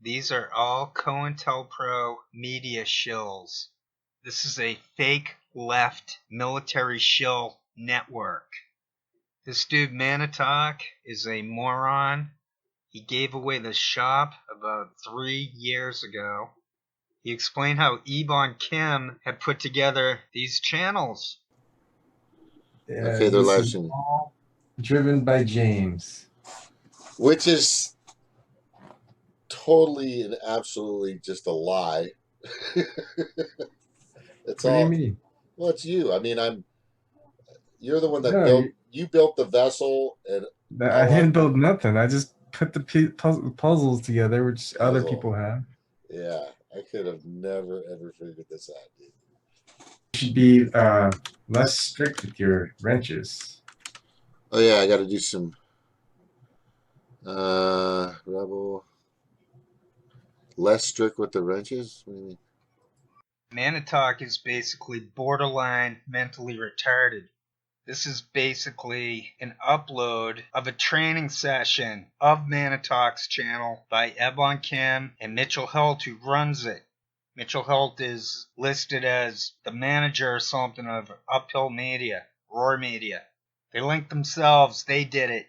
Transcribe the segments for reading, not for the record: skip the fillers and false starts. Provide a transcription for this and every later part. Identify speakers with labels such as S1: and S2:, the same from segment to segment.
S1: These are all COINTELPRO media shills. This is a fake left military shill network. This dude Manitok is a moron. He gave away the shop about 3 years ago. He explained how Ebon Kim had put together these channels.
S2: Yeah,
S3: Okay, they're
S2: this
S3: live
S2: is
S3: streaming.
S2: all driven by James.
S3: Which is totally and absolutely just a lie. It's
S2: What do
S3: all.
S2: you mean?
S3: Well, it's you. I mean, you're the one that
S2: No,
S3: you built the vessel, and
S2: I
S3: all
S2: didn't
S3: I'm
S2: build nothing. I just put the puzzles together, which other
S3: puzzle.
S2: people have.
S3: Yeah, I could have never ever figured this out, dude.
S2: You should be less strict with your wrenches.
S3: Oh yeah, I got to do some rebel. Less strict with the wrenches. What do you mean?
S1: Manitok is basically borderline mentally retarded. This is basically an upload of a training session of Manitok's channel by Ebon Kim and Mitchell Heldt, who runs it. Mitchell Heldt is listed as the manager or something of Uphill Media, Roar Media. They linked themselves. They did it.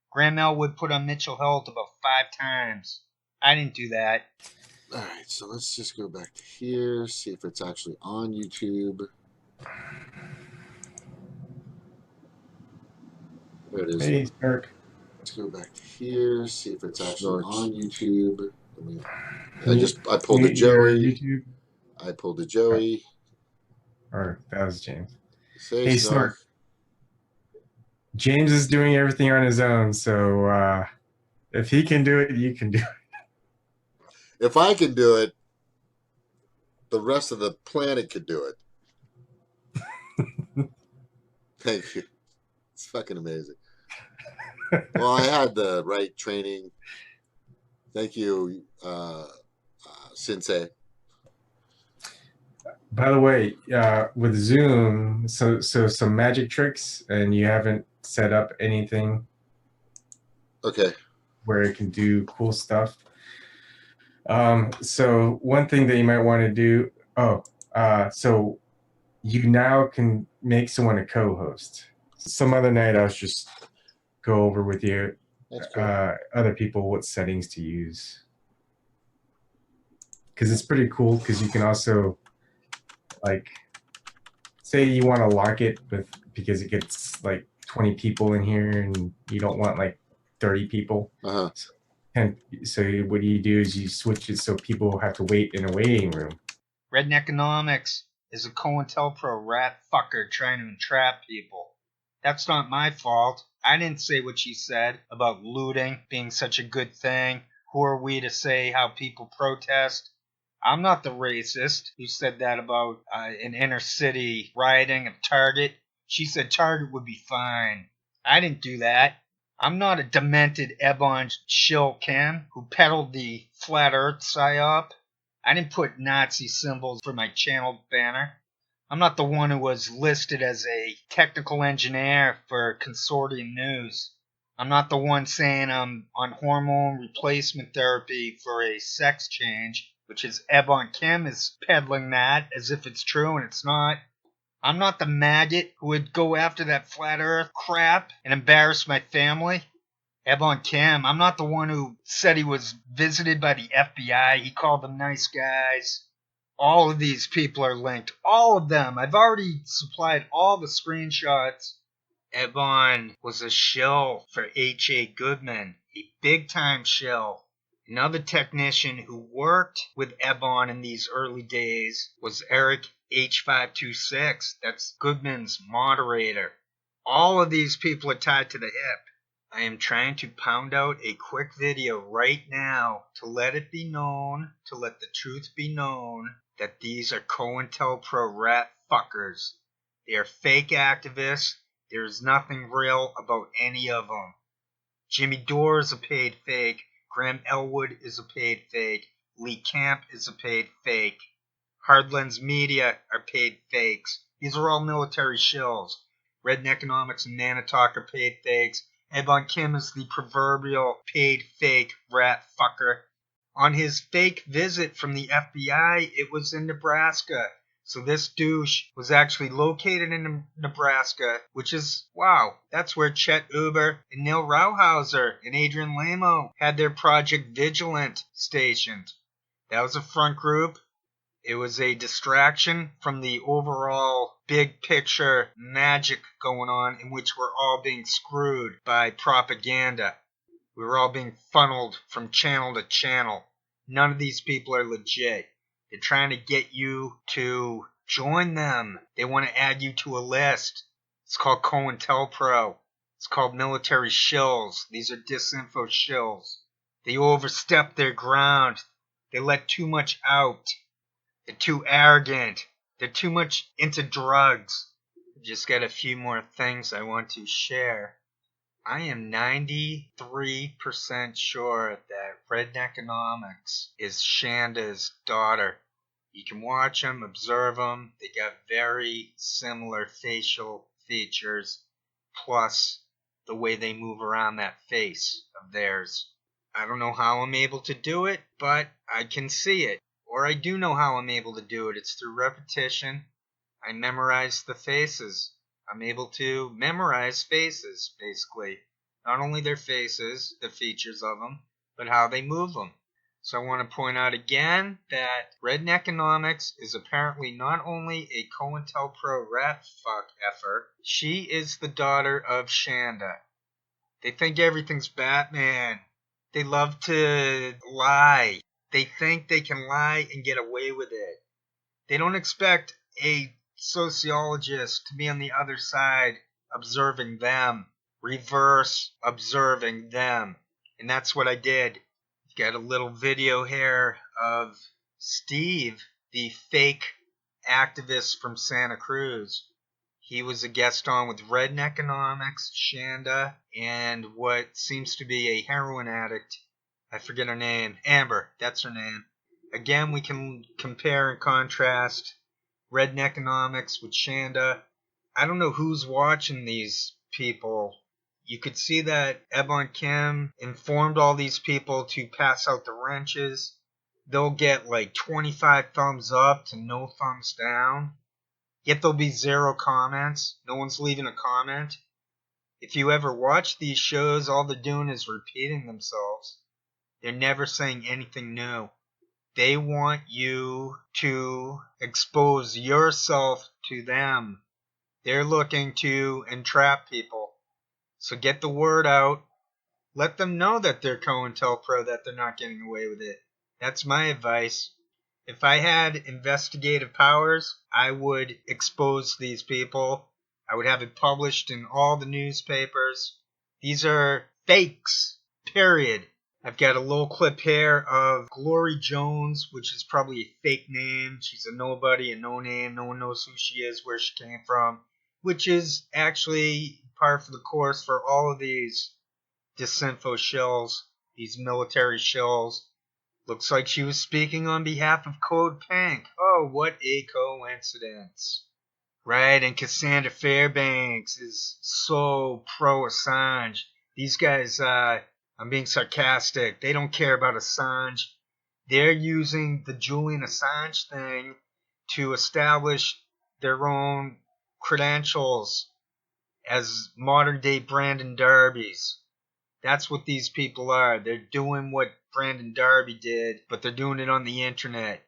S1: Graham Elwood put on Mitchell Heldt about 5 times. I didn't do that.
S3: All right, so let's just go back to here, see if it's actually on YouTube. There it is.
S2: Hey, Snork.
S3: Let's go back to here, see if it's actually on YouTube. I pulled
S2: Can
S3: the
S2: you your
S3: Joey.
S2: YouTube?
S3: I pulled the Joey.
S2: Or that was James.
S3: Say
S2: Hey,
S3: Snork.
S2: Snork. James is doing everything on his own, so if he can do it, you can do it.
S3: If I can do it, the rest of the planet could do it. Thank you. It's fucking amazing. Well, I had the right training. Thank you, Sensei.
S2: By the way, with Zoom, so some magic tricks, and you haven't set up anything.
S3: Okay.
S2: Where it can do cool stuff. So one thing that you might want to do. So you now can make someone a co-host. Some other night I'll just go over with you, other people, what settings to use. Because it's pretty cool. Because you can also, like, say you want to lock it because it gets like 20 people in here, and you don't want like 30 people.
S3: Uh-huh.
S2: And so what you do is you switch it so people have to wait in a waiting room.
S1: Redneckonomics is a COINTELPRO rat fucker trying to entrap people. That's not my fault. I didn't say what she said about looting being such a good thing. Who are we to say how people protest? I'm not the racist who said that about an inner city rioting of Target. She said Target would be fine. I didn't do that. I'm not a demented Ebon shill Kim who peddled the flat earth psyop. I didn't put Nazi symbols for my channel banner. I'm not the one who was listed as a technical engineer for Consortium News. I'm not the one saying I'm on hormone replacement therapy for a sex change, which is Ebon Kim is peddling that as if it's true and it's not. I'm not the maggot who would go after that flat earth crap and embarrass my family. Ebon Kim, I'm not the one who said he was visited by the FBI. He called them nice guys. All of these people are linked. All of them. I've already supplied all the screenshots. Ebon was a shill for H.A. Goodman, a big-time shill. Another technician who worked with Ebon in these early days was Eric H526. That's Goodman's moderator. All of these people are tied to the hip. I am trying to pound out a quick video right now to let it be known, to let the truth be known, that these are COINTELPRO rat fuckers. They are fake activists. There is nothing real about any of them. Jimmy Dore is a paid fake. Graham Elwood is a paid fake. Lee Camp is a paid fake. Hardlands Media are paid fakes. These are all military shills. Redneckonomics and Manitok are paid fakes. Ebon Kim is the proverbial paid fake rat fucker. On his fake visit from the FBI, it was in Nebraska. So this douche was actually located in Nebraska, which is, wow, that's where Chet Uber and Neil Rauhauser and Adrian Lamo had their Project Vigilant stationed. That was a front group. It was a distraction from the overall big picture magic going on in which we're all being screwed by propaganda. We were all being funneled from channel to channel. None of these people are legit. They're trying to get you to join them. They want to add you to a list. It's called COINTELPRO. It's called military shills. These are disinfo shills. They overstep their ground. They let too much out. They're too arrogant. They're too much into drugs. Just got a few more things I want to share. I am 93% sure that Redneckonomics is Shanda's daughter. You can watch them, observe them. They got very similar facial features, plus the way they move around that face of theirs. I don't know how I'm able to do it, but I can see it. Or I do know how I'm able to do it. It's through repetition. I memorize the faces. I'm able to memorize faces, basically. Not only their faces, the features of them, but how they move them. So I want to point out again that Redneckonomics is apparently not only a COINTELPRO rat fuck effer, she is the daughter of Shanda. They think everything's Batman. They love to lie. They think they can lie and get away with it. They don't expect a sociologist to be on the other side observing them, reverse observing them. And that's what I did. Got a little video here of Steve, the fake activist from Santa Cruz. He was a guest on with Redneckonomics, Shanda, and what seems to be a heroin addict. I forget her name. Amber, that's her name. Again, we can compare and contrast Redneckonomics with Shanda. I don't know who's watching these people. You could see that Ebon Kim informed all these people to pass out the wrenches. They'll get like 25 thumbs up to no thumbs down. Yet there'll be 0 comments. No one's leaving a comment. If you ever watch these shows, all they're doing is repeating themselves. They're never saying anything new. They want you to expose yourself to them. They're looking to entrap people. So get the word out. Let them know that they're COINTELPRO, that they're not getting away with it. That's my advice. If I had investigative powers, I would expose these people. I would have it published in all the newspapers. These are fakes, period. I've got a little clip here of Glory Jones, which is probably a fake name. She's a nobody, a no name. No one knows who she is, where she came from, which is actually par for the course for all of these disinfo shills, these military shills. Looks like she was speaking on behalf of Code Pink. Oh, what a coincidence. Right, and Cassandra Fairbanks is so pro-Assange. These guys, I'm being sarcastic. They don't care about Assange. They're using the Julian Assange thing to establish their own credentials as modern-day Brandon Darby's. That's what these people are. They're doing what Brandon Darby did, but they're doing it on the internet.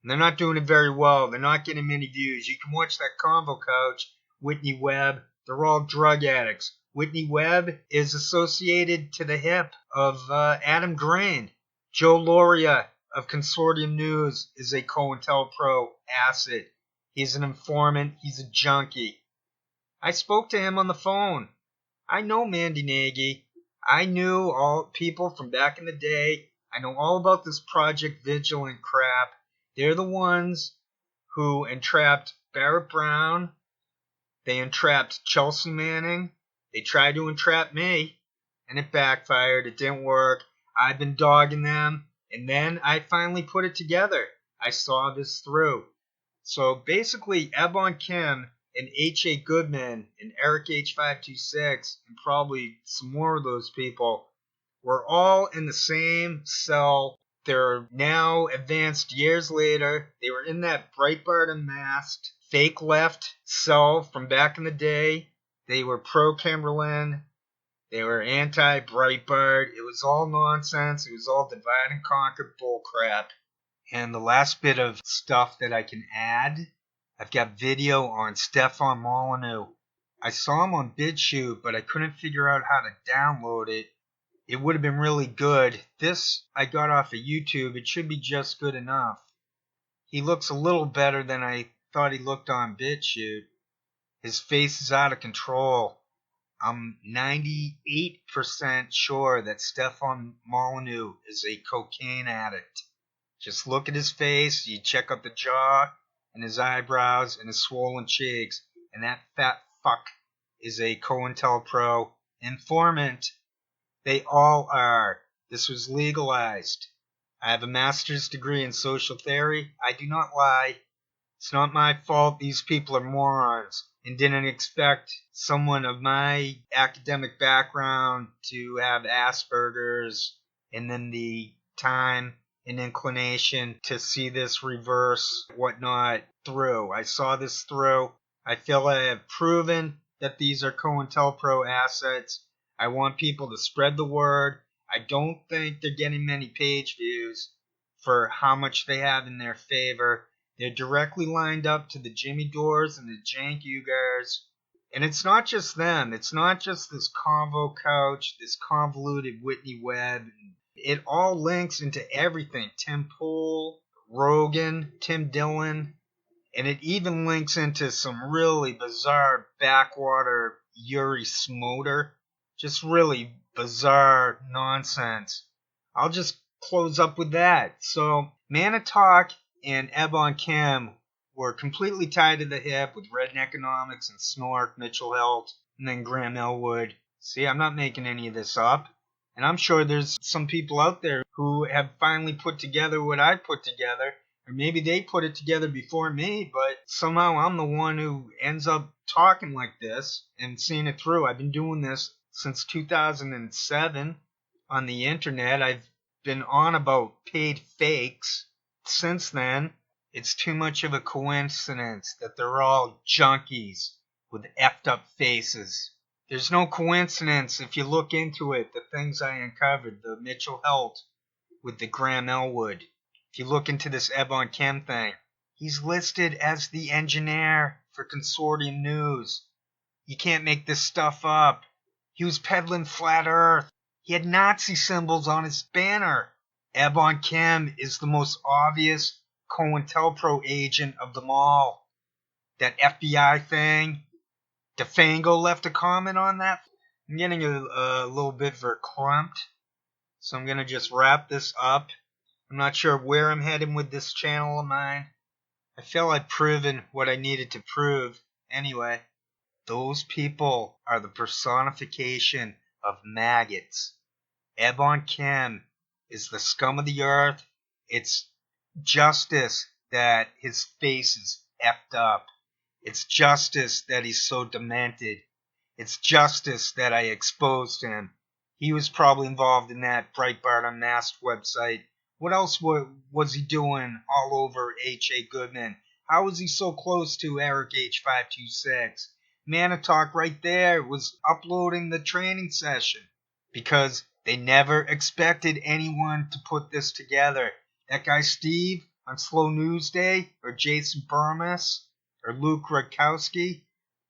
S1: And they're not doing it very well. They're not getting many views. You can watch that Convo Couch, Whitney Webb. They're all drug addicts. Whitney Webb is associated to the hip of Adam Drain. Joe Lauria of Consortium News is a COINTELPRO asset. He's an informant. He's a junkie. I spoke to him on the phone. I know Mandy Nagy. I knew all people from back in the day. I know all about this Project Vigilant crap. They're the ones who entrapped Barrett Brown. They entrapped Chelsea Manning. They tried to entrap me, and it backfired. It didn't work. I've been dogging them, and then I finally put it together. I saw this through. So basically, Ebon Kim and H.A. Goodman and Eric H526 and probably some more of those people were all in the same cell They're now advanced years later. They were in that Breitbart unmasked fake left cell from back in the day. They were pro-Kimberlin. They were anti-Breitbart. It was all nonsense. It was all divide and conquer bullcrap. And the last bit of stuff that I can add, I've got video on Stefan Molyneux. I saw him on BitChute, but I couldn't figure out how to download it. It would have been really good. This I got off of YouTube. It should be just good enough. He looks a little better than I thought he looked on BitChute. His face is out of control. I'm 98% sure that Stefan Molyneux is a cocaine addict. Just look at his face, you check out the jaw and his eyebrows and his swollen cheeks, and that fat fuck is a COINTELPRO informant. They all are. This was legalized. I have a master's degree in social theory. I do not lie. It's not my fault these people are morons and didn't expect someone of my academic background to have Asperger's and then the time and inclination to see this reverse whatnot through. I saw this through. I feel I have proven that these are COINTELPRO assets. I want people to spread the word. I don't think they're getting many page views for how much they have in their favor. They're directly lined up to the Jimmy Dores and the Cenk Uyghurs. And it's not just them. It's not just this convo couch, this convoluted Whitney Webb. It all links into everything. Tim Pool, Rogan, Tim Dillon. And it even links into some really bizarre backwater Yuri Smoter. Just really bizarre nonsense. I'll just close up with that. So, Manitalk and Ebon Kim were completely tied to the hip with Redneckonomics and Snork Mitchell Heldt and then Graham Elwood. See, I'm not making any of this up. And I'm sure there's some people out there who have finally put together what I put together. Or maybe they put it together before me, but somehow I'm the one who ends up talking like this and seeing it through. I've been doing this since 2007 on the internet. I've been on about paid fakes. Since then, it's too much of a coincidence that they're all junkies with effed up faces. There's no coincidence if you look into it, the things I uncovered, the Mitchell Heldt with the Graham Elwood. If you look into this Ebon Kim thing, he's listed as the engineer for Consortium News. You can't make this stuff up. He was peddling flat earth. He had Nazi symbols on his banner. Ebon Kim is the most obvious COINTELPRO agent of them all. That FBI thing, DeFango left a comment on that. I'm getting a little bit verklempt, so I'm going to just wrap this up. I'm not sure where I'm heading with this channel of mine. I feel I've proven what I needed to prove. Anyway, those people are the personification of maggots. Ebon Kim is the scum of the earth. It's justice that his face is effed up. It's justice that he's so demented. It's justice that I exposed him. He was probably involved in that Breitbart Unmasked website. What else was he doing all over H.A. Goodman? How was he so close to Eric H526? Manitalk right there was uploading the training session because they never expected anyone to put this together. That guy Steve on Slow News Day, or Jason Burmess, or Luke Rudkowski,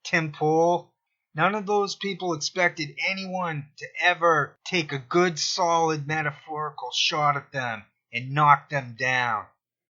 S1: Tim Pool. None of those people expected anyone to ever take a good, solid, metaphorical shot at them and knock them down.